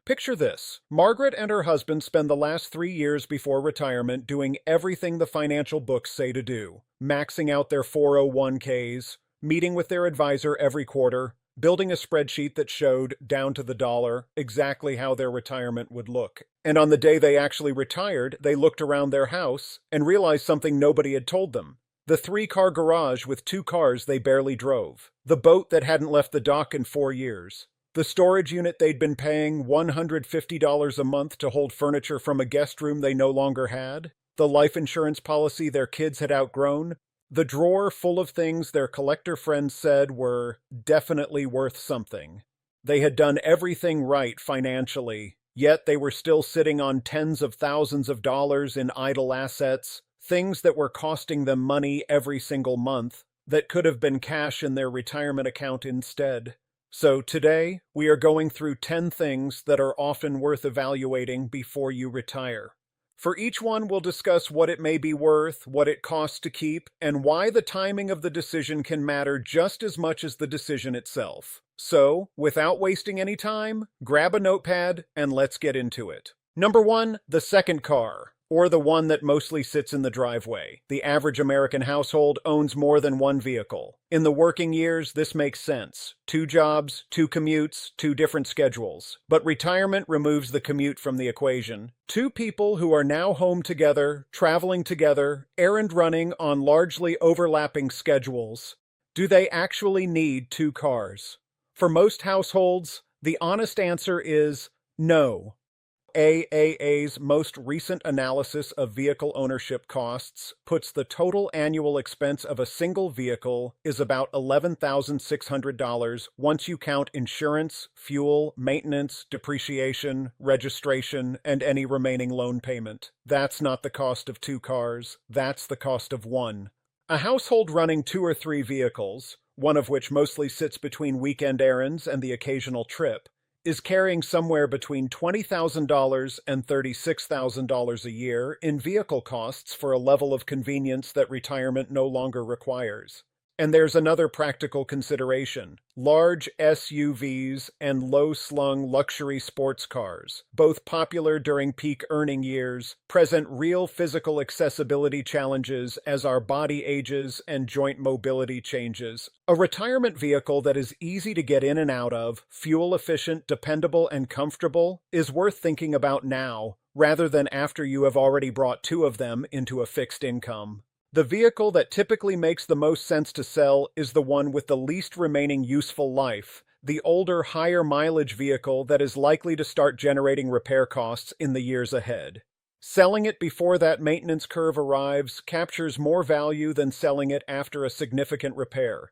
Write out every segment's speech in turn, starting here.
Picture this. Margaret and her husband spend the last 3 years before retirement doing everything the financial books say to do, maxing out their 401ks, meeting with their advisor every quarter, building a spreadsheet that showed, down to the dollar, exactly how their retirement would look. And on the day they actually retired, they looked around their house and realized something nobody had told them. The 3-car garage with 2 cars they barely drove. The boat that hadn't left the dock in 4 years. The storage unit they'd been paying $150 a month to hold furniture from a guest room they no longer had. The life insurance policy their kids had outgrown. The drawer full of things their collector friends said were definitely worth something. They had done everything right financially, yet they were still sitting on tens of thousands of dollars in idle assets, things that were costing them money every single month, that could have been cash in their retirement account instead. So today, we are going through 10 things that are often worth evaluating before you retire. For each one, we'll discuss what it may be worth, what it costs to keep, and why the timing of the decision can matter just as much as the decision itself. So, without wasting any time, grab a notepad and let's get into it. Number 1, the second car. Or the one that mostly sits in the driveway. The average American household owns more than one vehicle. In the working years, this makes sense. 2 jobs, 2 commutes, 2 different schedules. But retirement removes the commute from the equation. 2 people who are now home together, traveling together, errand running on largely overlapping schedules. Do they actually need 2 cars? For most households, the honest answer is no. AAA's most recent analysis of vehicle ownership costs puts the total annual expense of a single vehicle is about $11,600 once you count insurance, fuel, maintenance, depreciation, registration, and any remaining loan payment. That's not the cost of 2 cars, that's the cost of 1. A household running 2 or 3 vehicles, one of which mostly sits between weekend errands and the occasional trip, is carrying somewhere between $20,000 and $36,000 a year in vehicle costs for a level of convenience that retirement no longer requires. And there's another practical consideration. Large SUVs and low-slung luxury sports cars, both popular during peak earning years, present real physical accessibility challenges as our body ages and joint mobility changes. A retirement vehicle that is easy to get in and out of, fuel-efficient, dependable, and comfortable is worth thinking about now, rather than after you have already brought 2 of them into a fixed income. The vehicle that typically makes the most sense to sell is the one with the least remaining useful life, the older, higher mileage vehicle that is likely to start generating repair costs in the years ahead. Selling it before that maintenance curve arrives captures more value than selling it after a significant repair.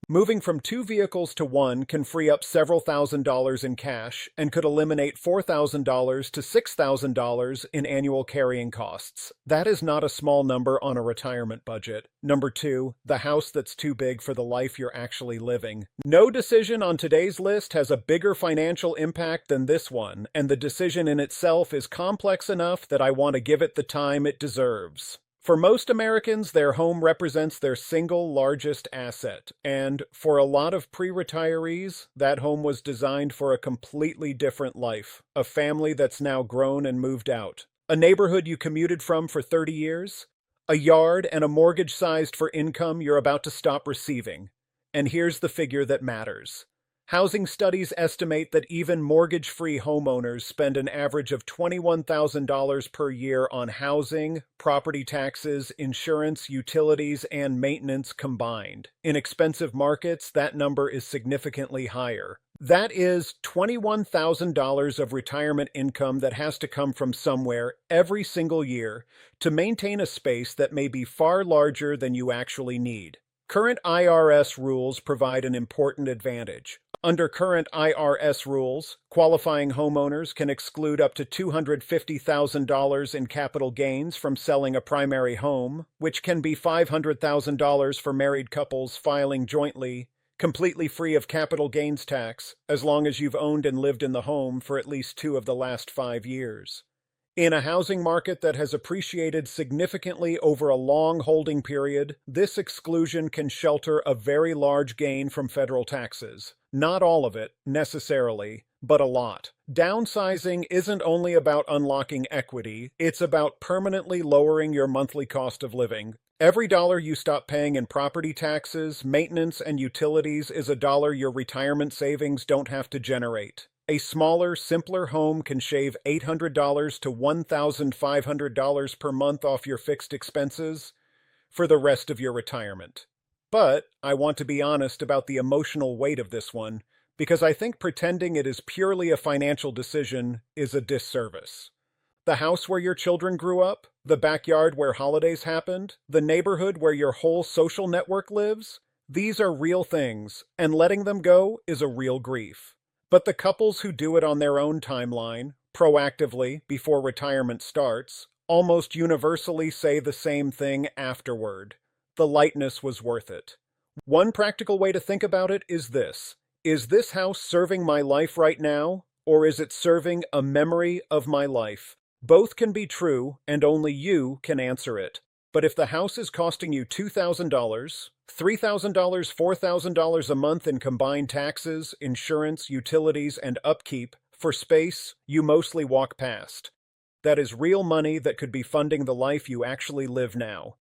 Moving from 2 vehicles to 1 can free up several $1,000s in cash and could eliminate $4,000 to $6,000 in annual carrying costs. That is not a small number on a retirement budget. Number 2, the house that's too big for the life you're actually living. No decision on today's list has a bigger financial impact than this one, and the decision in itself is complex enough that I want to give it the time it deserves. For most Americans, their home represents their single largest asset, and for a lot of pre-retirees, that home was designed for a completely different life, a family that's now grown and moved out, a neighborhood you commuted from for 30 years, a yard and a mortgage sized for income you're about to stop receiving. And here's the figure that matters. Housing studies estimate that even mortgage-free homeowners spend an average of $21,000 per year on housing, property taxes, insurance, utilities, and maintenance combined. In expensive markets, that number is significantly higher. That is $21,000 of retirement income that has to come from somewhere every single year to maintain a space that may be far larger than you actually need. Current IRS rules provide an important advantage. Under current IRS rules, qualifying homeowners can exclude up to $250,000 in capital gains from selling a primary home, which can be $500,000 for married couples filing jointly, completely free of capital gains tax, as long as you've owned and lived in the home for at least 2 of the last 5 years. In a housing market that has appreciated significantly over a long holding period, this exclusion can shelter a very large gain from federal taxes. Not all of it, necessarily, but a lot. Downsizing isn't only about unlocking equity, it's about permanently lowering your monthly cost of living. Every dollar you stop paying in property taxes, maintenance, and utilities is a dollar your retirement savings don't have to generate. A smaller, simpler home can shave $800 to $1,500 per month off your fixed expenses for the rest of your retirement. But I want to be honest about the emotional weight of this one, because I think pretending it is purely a financial decision is a disservice. The house where your children grew up, the backyard where holidays happened, the neighborhood where your whole social network lives, these are real things, and letting them go is a real grief. But the couples who do it on their own timeline, proactively, before retirement starts, almost universally say the same thing afterward. The lightness was worth it. One practical way to think about it is this. Is this house serving my life right now, or is it serving a memory of my life? Both can be true, and only you can answer it. But if the house is costing you $2,000, $3,000, $4,000 a month in combined taxes, insurance, utilities, and upkeep, for space, you mostly walk past. That is real money that could be funding the life you actually live now.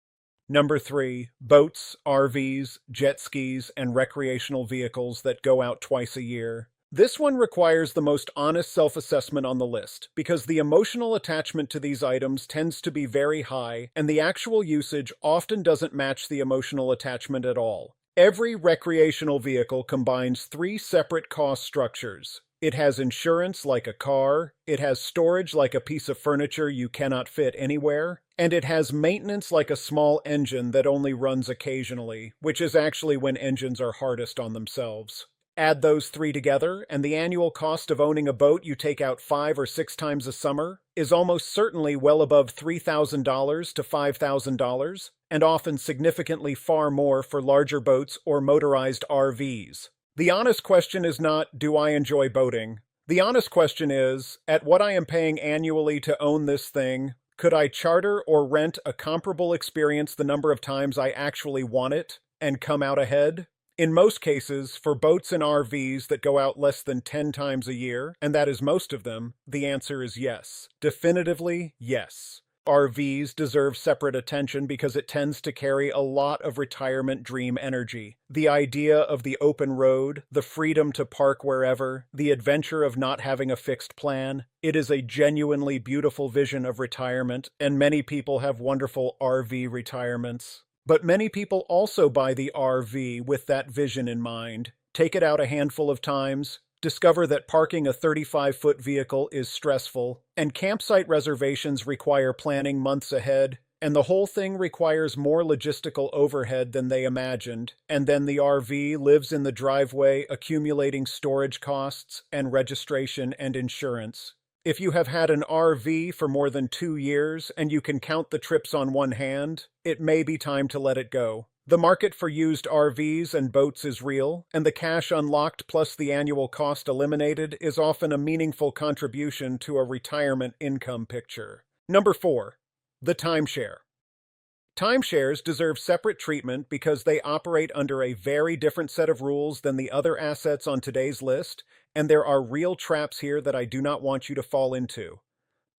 Number 3, boats, RVs, jet skis, and recreational vehicles that go out twice a year. This one requires the most honest self-assessment on the list, because the emotional attachment to these items tends to be very high, and the actual usage often doesn't match the emotional attachment at all. Every recreational vehicle combines 3 separate cost structures. It has insurance like a car, it has storage like a piece of furniture you cannot fit anywhere, and it has maintenance like a small engine that only runs occasionally, which is actually when engines are hardest on themselves. Add those 3 together, and the annual cost of owning a boat you take out 5 or 6 times a summer is almost certainly well above $3,000 to $5,000, and often significantly far more for larger boats or motorized RVs. The honest question is not, do I enjoy boating? The honest question is, at what I am paying annually to own this thing, could I charter or rent a comparable experience the number of times I actually want it and come out ahead? In most cases, for boats and RVs that go out less than 10 times a year, and that is most of them, the answer is yes. Definitively, yes. RVs deserve separate attention because it tends to carry a lot of retirement dream energy. The idea of the open road, the freedom to park wherever, the adventure of not having a fixed plan. It is a genuinely beautiful vision of retirement, and many people have wonderful RV retirements. But many people also buy the RV with that vision in mind, take it out a handful of times, discover that parking a 35-foot vehicle is stressful, and campsite reservations require planning months ahead, and the whole thing requires more logistical overhead than they imagined, and then the RV lives in the driveway accumulating storage costs and registration and insurance. If you have had an RV for more than 2 years and you can count the trips on one hand, it may be time to let it go. The market for used RVs and boats is real, and the cash unlocked plus the annual cost eliminated is often a meaningful contribution to a retirement income picture. Number 4, the timeshare. Timeshares deserve separate treatment because they operate under a very different set of rules than the other assets on today's list, and there are real traps here that I do not want you to fall into.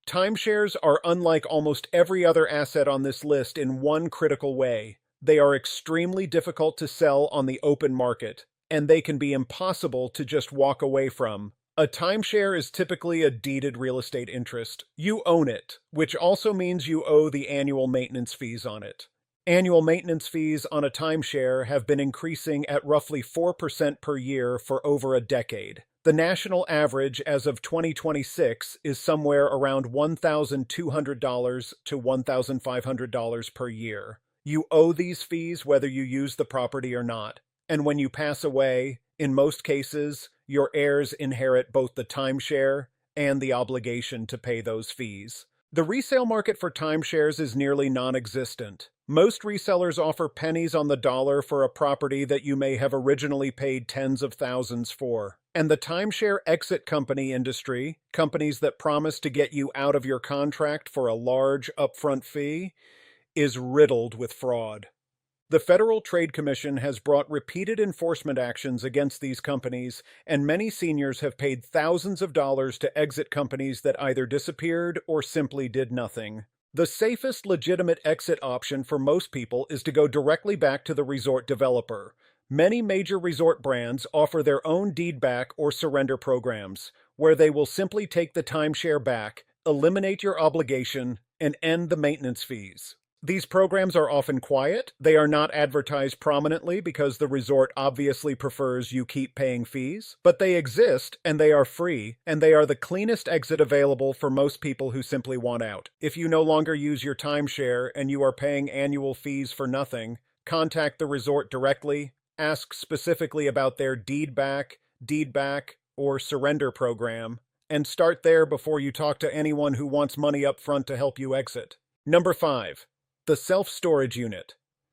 Timeshares are unlike almost every other asset on this list in one critical way. They are extremely difficult to sell on the open market, and they can be impossible to just walk away from. A timeshare is typically a deeded real estate interest. You own it, which also means you owe the annual maintenance fees on it. Annual maintenance fees on a timeshare have been increasing at roughly 4% per year for over a decade. The national average as of 2026 is somewhere around $1,200 to $1,500 per year. You owe these fees whether you use the property or not. And when you pass away, in most cases, your heirs inherit both the timeshare and the obligation to pay those fees. The resale market for timeshares is nearly non-existent. Most resellers offer pennies on the dollar for a property that you may have originally paid tens of thousands for. And the timeshare exit company industry, companies that promise to get you out of your contract for a large upfront fee, is riddled with fraud. The Federal Trade Commission has brought repeated enforcement actions against these companies, and many seniors have paid thousands of dollars to exit companies that either disappeared or simply did nothing. The safest legitimate exit option for most people is to go directly back to the resort developer. Many major resort brands offer their own deed back or surrender programs, where they will simply take the timeshare back, eliminate your obligation, and end the maintenance fees. These programs are often quiet. They are not advertised prominently because the resort obviously prefers you keep paying fees, but they exist and they are free, and they are the cleanest exit available for most people who simply want out. If you no longer use your timeshare and you are paying annual fees for nothing, contact the resort directly, ask specifically about their deed back, or surrender program, and start there before you talk to anyone who wants money up front to help you exit. Number 5. The self-storage unit.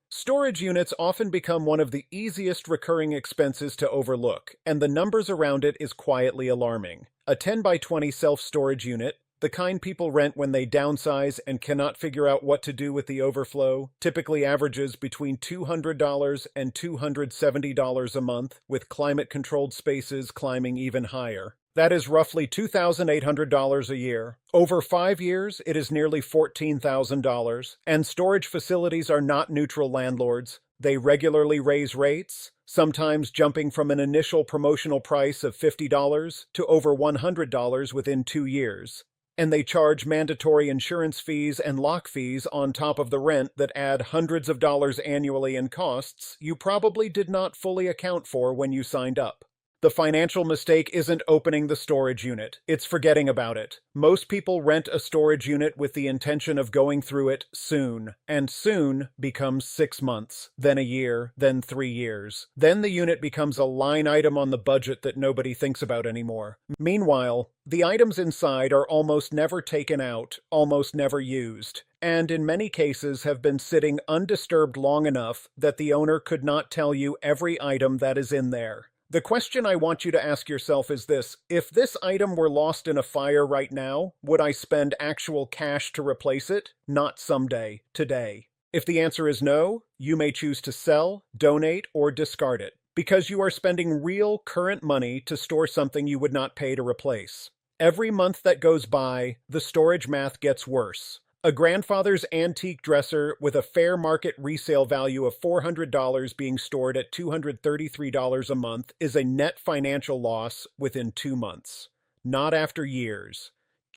Storage units often become one of the easiest recurring expenses to overlook, and the numbers around it is quietly alarming. A 10 by 20 self-storage unit, the kind people rent when they downsize and cannot figure out what to do with the overflow, typically averages between $200 and $270 a month, with climate-controlled spaces climbing even higher. That is roughly $2,800 a year. Over 5 years, it is nearly $14,000, and storage facilities are not neutral landlords. They regularly raise rates, sometimes jumping from an initial promotional price of $50 to over $100 within 2 years. And they charge mandatory insurance fees and lock fees on top of the rent that add hundreds of dollars annually in costs you probably did not fully account for when you signed up. The financial mistake isn't opening the storage unit, it's forgetting about it. Most people rent a storage unit with the intention of going through it soon, and soon becomes 6 months, then a year, then 3 years. Then the unit becomes a line item on the budget that nobody thinks about anymore. Meanwhile, the items inside are almost never taken out, almost never used, and in many cases have been sitting undisturbed long enough that the owner could not tell you every item that is in there. The question I want you to ask yourself is this: if this item were lost in a fire right now, would I spend actual cash to replace it? Not someday, today. If the answer is no, you may choose to sell, donate, or discard it, because you are spending real, current money to store something you would not pay to replace. Every month that goes by, the storage math gets worse. A grandfather's antique dresser with a fair market resale value of $400 being stored at $233 a month is a net financial loss within 2 months. Not after years,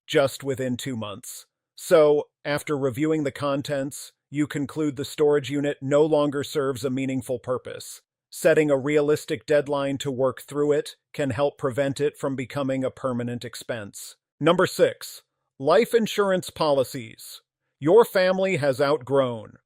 just within 2 months. So, after reviewing the contents, you conclude the storage unit no longer serves a meaningful purpose. Setting a realistic deadline to work through it can help prevent it from becoming a permanent expense. Number 6. Life insurance policies. Your family has outgrown.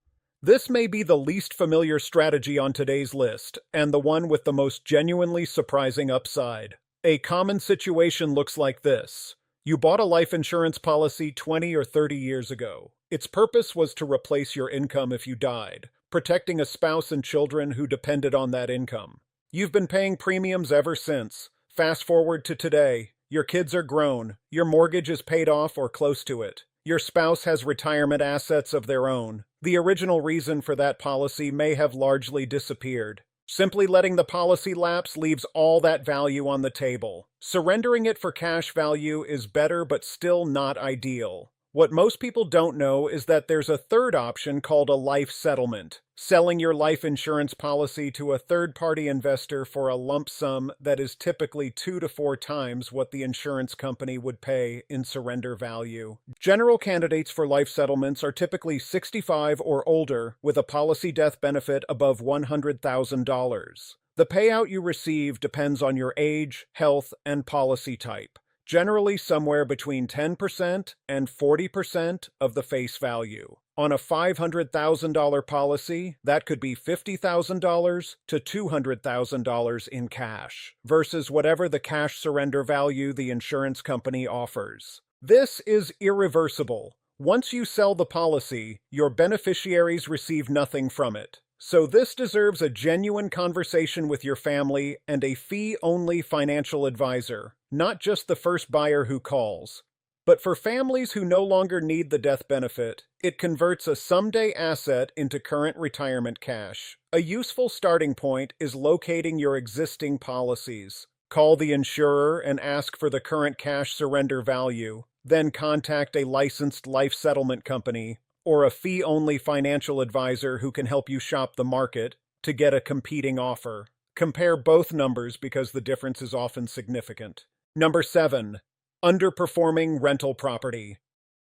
This may be the least familiar strategy on today's list, and the one with the most genuinely surprising upside. A common situation looks like this. You bought a life insurance policy 20 or 30 years ago. Its purpose was to replace your income if you died, protecting a spouse and children who depended on that income. You've been paying premiums ever since. Fast forward to today. Your kids are grown, your mortgage is paid off or close to it. Your spouse has retirement assets of their own. The original reason for that policy may have largely disappeared. Simply letting the policy lapse leaves all that value on the table. Surrendering it for cash value is better but still not ideal. What most people don't know is that there's a third option called a life settlement, selling your life insurance policy to a third-party investor for a lump sum that is typically 2 to 4 times what the insurance company would pay in surrender value. General candidates for life settlements are typically 65 or older with a policy death benefit above $100,000. The payout you receive depends on your age, health, and policy type. Generally somewhere between 10% and 40% of the face value. On a $500,000 policy, that could be $50,000 to $200,000 in cash, versus whatever the cash surrender value the insurance company offers. This is irreversible. Once you sell the policy, your beneficiaries receive nothing from it. So this deserves a genuine conversation with your family and a fee-only financial advisor, not just the first buyer who calls. But for families who no longer need the death benefit, it converts a someday asset into current retirement cash. A useful starting point is locating your existing policies. Call the insurer and ask for the current cash surrender value. Then contact a licensed life settlement company or a fee-only financial advisor who can help you shop the market to get a competing offer. Compare both numbers because the difference is often significant. Number 7. Underperforming rental property.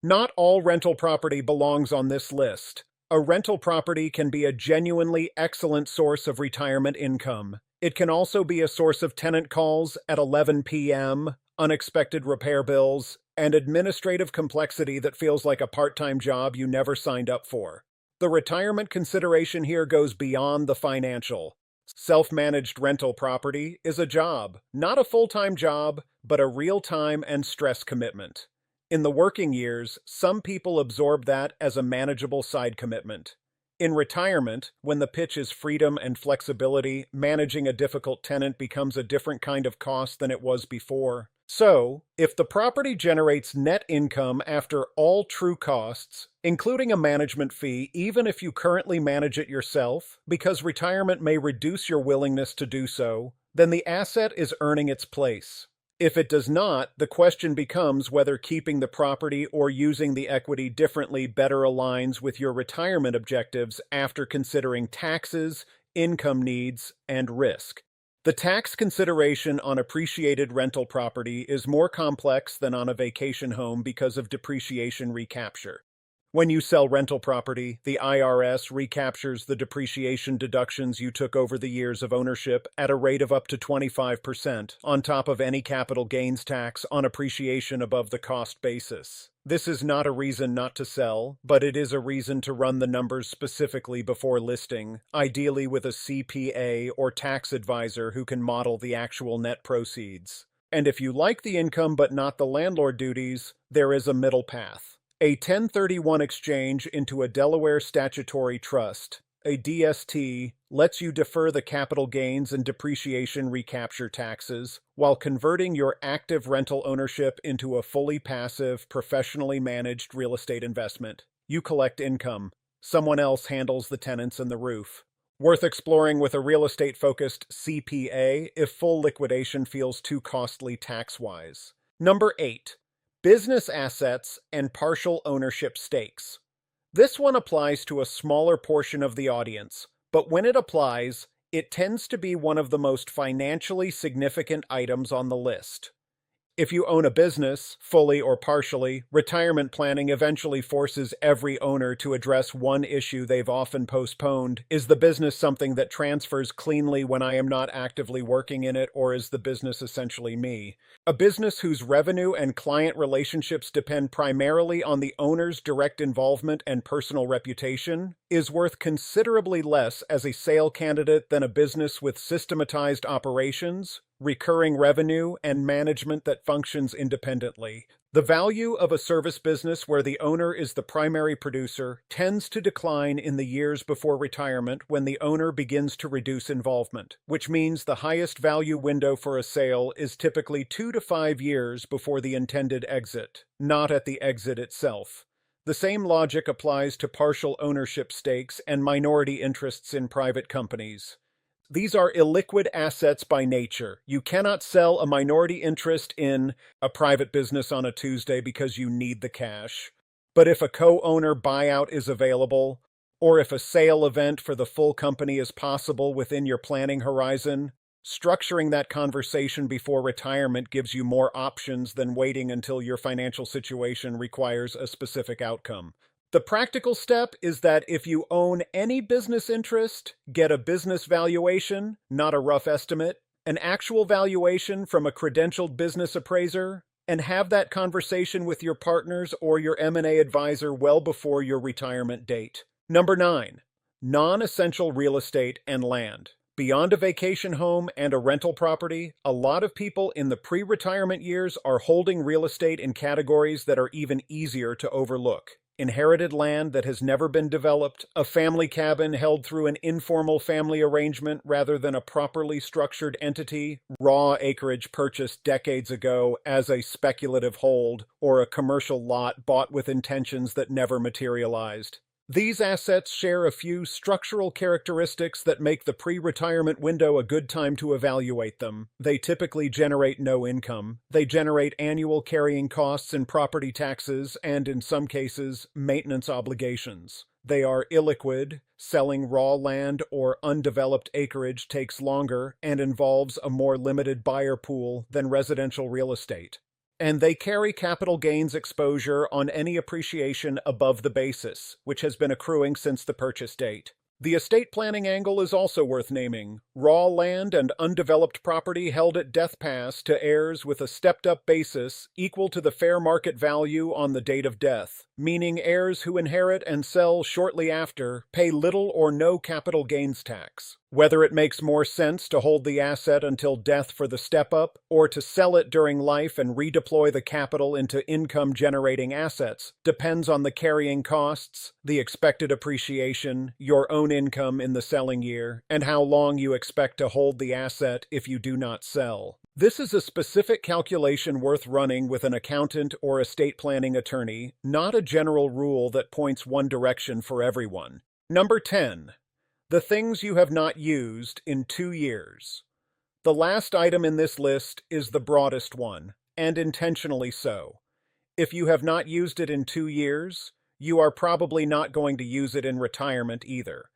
Not all rental property belongs on this list. A rental property can be a genuinely excellent source of retirement income. It can also be a source of tenant calls at 11 p.m., unexpected repair bills, and administrative complexity that feels like a part-time job you never signed up for. The retirement consideration here goes beyond the financial. Self-managed rental property is a job, not a full-time job, but a real time and stress commitment. In the working years, some people absorb that as a manageable side commitment. In retirement, when the pitch is freedom and flexibility, managing a difficult tenant becomes a different kind of cost than it was before. So, if the property generates net income after all true costs, including a management fee even if you currently manage it yourself, because retirement may reduce your willingness to do so, then the asset is earning its place. If it does not, the question becomes whether keeping the property or using the equity differently better aligns with your retirement objectives after considering taxes, income needs, and risk. The tax consideration on appreciated rental property is more complex than on a vacation home because of depreciation recapture. When you sell rental property, the IRS recaptures the depreciation deductions you took over the years of ownership at a rate of up to 25%, on top of any capital gains tax on appreciation above the cost basis. This is not a reason not to sell, but it is a reason to run the numbers specifically before listing, ideally with a CPA or tax advisor who can model the actual net proceeds. And if you like the income but not the landlord duties, there is a middle path. A 1031 exchange into a Delaware statutory trust, a DST, lets you defer the capital gains and depreciation recapture taxes while converting your active rental ownership into a fully passive, professionally managed real estate investment. You collect income. Someone else handles the tenants and the roof. Worth exploring with a real estate-focused CPA if full liquidation feels too costly tax-wise. Number 8. Business assets and partial ownership stakes. This one applies to a smaller portion of the audience, but when it applies, it tends to be one of the most financially significant items on the list. If you own a business, fully or partially, retirement planning eventually forces every owner to address one issue they've often postponed. Is the business something that transfers cleanly when I am not actively working in it, or is the business essentially me? A business whose revenue and client relationships depend primarily on the owner's direct involvement and personal reputation is worth considerably less as a sale candidate than a business with systematized operations, recurring revenue, and management that functions independently. The value of a service business where the owner is the primary producer tends to decline in the years before retirement when the owner begins to reduce involvement, which means the highest value window for a sale is typically 2 to 5 years before the intended exit, not at the exit itself. The same logic applies to partial ownership stakes and minority interests in private companies. These are illiquid assets by nature. You cannot sell a minority interest in a private business on a Tuesday because you need the cash. But if a co-owner buyout is available, or if a sale event for the full company is possible within your planning horizon, structuring that conversation before retirement gives you more options than waiting until your financial situation requires a specific outcome. The practical step is that if you own any business interest, get a business valuation, not a rough estimate, an actual valuation from a credentialed business appraiser, and have that conversation with your partners or your M&A advisor well before your retirement date. Number 9. Non-essential real estate and land. Beyond a vacation home and a rental property, a lot of people in the pre-retirement years are holding real estate in categories that are even easier to overlook. inherited land that has never been developed, a family cabin held through an informal family arrangement rather than a properly structured entity, raw acreage purchased decades ago as a speculative hold, or a commercial lot bought with intentions that never materialized. These assets share a few structural characteristics that make the pre-retirement window a good time to evaluate them. They typically generate no income. They generate annual carrying costs and property taxes, and in some cases, maintenance obligations. They are illiquid. Selling raw land or undeveloped acreage takes longer and involves a more limited buyer pool than residential real estate. And they carry capital gains exposure on any appreciation above the basis, which has been accruing since the purchase date. The estate planning angle is also worth naming. Raw land and undeveloped property held at death pass to heirs with a stepped-up basis equal to the fair market value on the date of death, meaning heirs who inherit and sell shortly after pay little or no capital gains tax. Whether it makes more sense to hold the asset until death for the step-up, or to sell it during life and redeploy the capital into income-generating assets, depends on the carrying costs, the expected appreciation, your own income in the selling year, and how long you expect to hold the asset if you do not sell. This is a specific calculation worth running with an accountant or estate planning attorney, not a general rule that points one direction for everyone. Number 10. The things you have not used in 2 years. The last item in this list is the broadest one, and intentionally so. If you have not used it in 2 years, you are probably not going to use it in retirement either.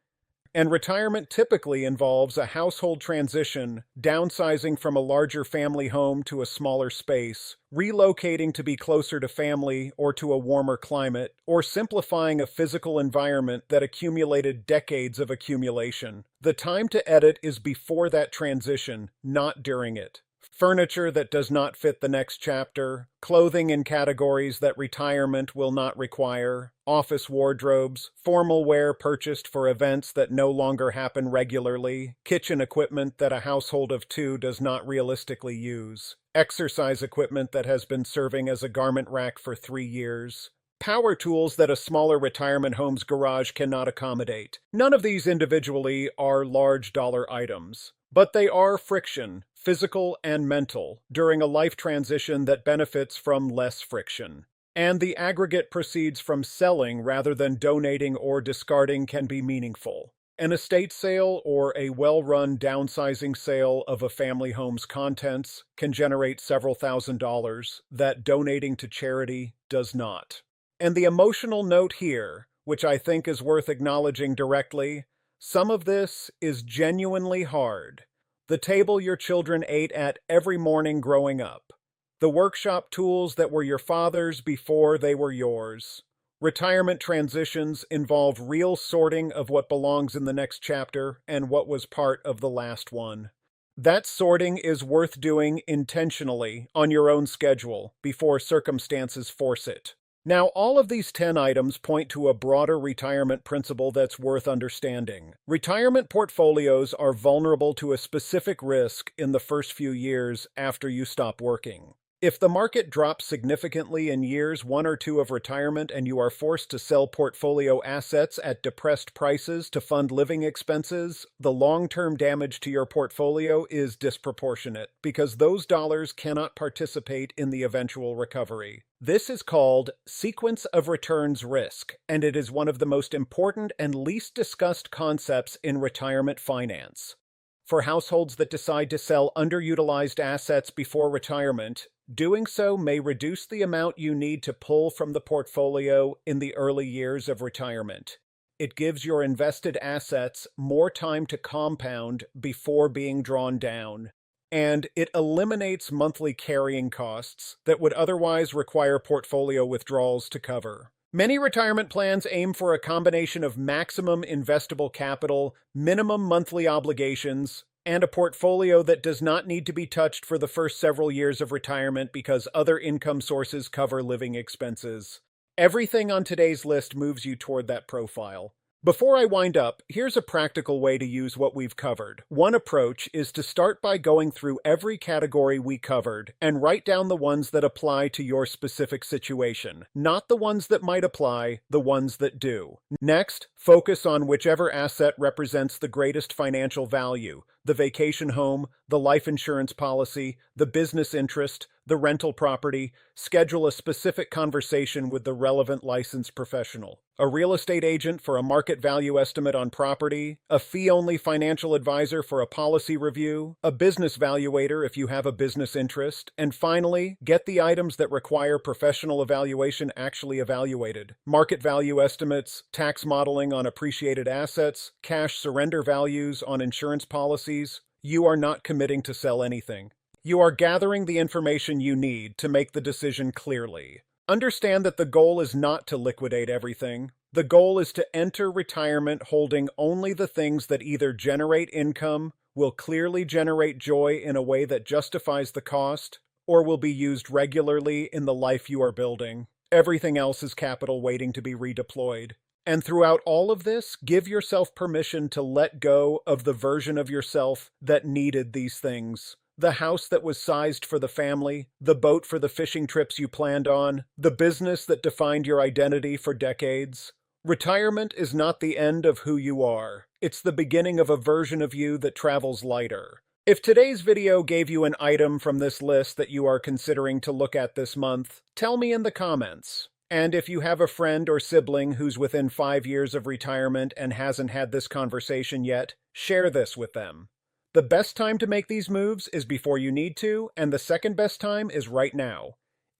And retirement typically involves a household transition, downsizing from a larger family home to a smaller space, relocating to be closer to family or to a warmer climate, or simplifying a physical environment that accumulated decades of accumulation. The time to edit is before that transition, not during it. Furniture that does not fit the next chapter, clothing in categories that retirement will not require, office wardrobes, formal wear purchased for events that no longer happen regularly, kitchen equipment that a household of 2 does not realistically use, exercise equipment that has been serving as a garment rack for 3 years, power tools that a smaller retirement home's garage cannot accommodate. None of these individually are large dollar items, but they are friction, physical and mental, during a life transition that benefits from less friction. And the aggregate proceeds from selling rather than donating or discarding can be meaningful. An estate sale or a well-run downsizing sale of a family home's contents can generate several $1,000s that donating to charity does not. And the emotional note here, which I think is worth acknowledging directly, some of this is genuinely hard. The table your children ate at every morning growing up. The workshop tools that were your father's before they were yours. Retirement transitions involve real sorting of what belongs in the next chapter and what was part of the last one. That sorting is worth doing intentionally on your own schedule before circumstances force it. Now, all of these 10 items point to a broader retirement principle that's worth understanding. Retirement portfolios are vulnerable to a specific risk in the first few years after you stop working. If the market drops significantly in years 1 or 2 of retirement and you are forced to sell portfolio assets at depressed prices to fund living expenses, the long-term damage to your portfolio is disproportionate because those dollars cannot participate in the eventual recovery. This is called sequence of returns risk, and it is one of the most important and least discussed concepts in retirement finance. For households that decide to sell underutilized assets before retirement, doing so may reduce the amount you need to pull from the portfolio in the early years of retirement. It gives your invested assets more time to compound before being drawn down. And it eliminates monthly carrying costs that would otherwise require portfolio withdrawals to cover. Many retirement plans aim for a combination of maximum investable capital, minimum monthly obligations, and a portfolio that does not need to be touched for the first several years of retirement because other income sources cover living expenses. Everything on today's list moves you toward that profile. Before I wind up, here's a practical way to use what we've covered. One approach is to start by going through every category we covered and write down the ones that apply to your specific situation, not the ones that might apply, the ones that do. Next, focus on whichever asset represents the greatest financial value: the vacation home, the life insurance policy, the business interest, the rental property. Schedule a specific conversation with the relevant licensed professional. A real estate agent for a market value estimate on property, a fee-only financial advisor for a policy review, a business valuator if you have a business interest, and finally, get the items that require professional evaluation actually evaluated. Market value estimates, tax modeling on appreciated assets, cash surrender values on insurance policies. You are not committing to sell anything. You are gathering the information you need to make the decision clearly. Understand that the goal is not to liquidate everything. The goal is to enter retirement holding only the things that either generate income, will clearly generate joy in a way that justifies the cost, or will be used regularly in the life you are building. Everything else is capital waiting to be redeployed. And throughout all of this, give yourself permission to let go of the version of yourself that needed these things. The house that was sized for the family, the boat for the fishing trips you planned on, the business that defined your identity for decades. Retirement is not the end of who you are. It's the beginning of a version of you that travels lighter. If today's video gave you an item from this list that you are considering to look at this month, tell me in the comments. And if you have a friend or sibling who's within 5 years of retirement and hasn't had this conversation yet, share this with them. The best time to make these moves is before you need to, and the second best time is right now.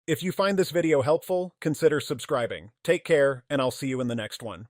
If you find this video helpful, consider subscribing. Take care, and I'll see you in the next one.